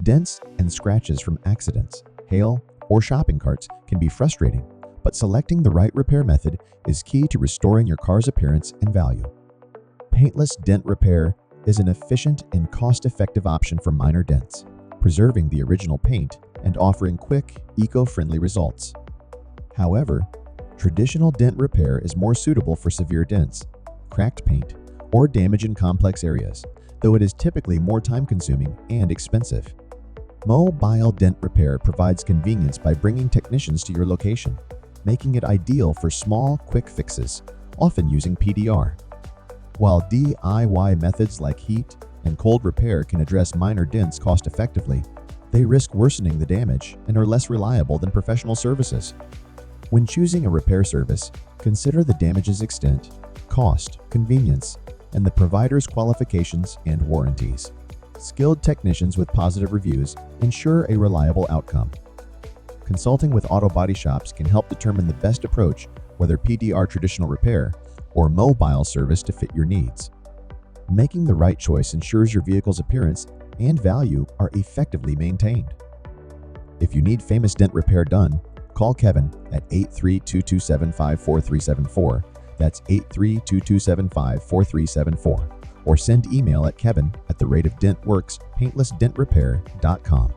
Dents and scratches from accidents, hail, or shopping carts can be frustrating, but selecting the right repair method is key to restoring your car's appearance and value. Paintless Dent Repair is an efficient and cost-effective option for minor dents, preserving the original paint and offering quick, eco-friendly results. However, traditional dent repair is more suitable for severe dents, cracked paint, or damage in complex areas, though it is typically more time-consuming and expensive. Mobile Dent Repair provides convenience by bringing technicians to your location, making it ideal for small, quick fixes, often using PDR. While DIY methods like heat and cold repair can address minor dents cost-effectively, they risk worsening the damage and are less reliable than professional services. When choosing a repair service, consider the damage's extent, cost, convenience, and the provider's qualifications and warranties. Skilled technicians with positive reviews ensure a reliable outcome. Consulting with auto body shops can help determine the best approach, whether PDR traditional repair or mobile service to fit your needs. Making the right choice ensures your vehicle's appearance and value are effectively maintained. If you need famous dent repair done, call Kevin at 832-275-4374. That's 832-275-4374. Or send email at kevin@DentWerx Paintless Dent Repair.com.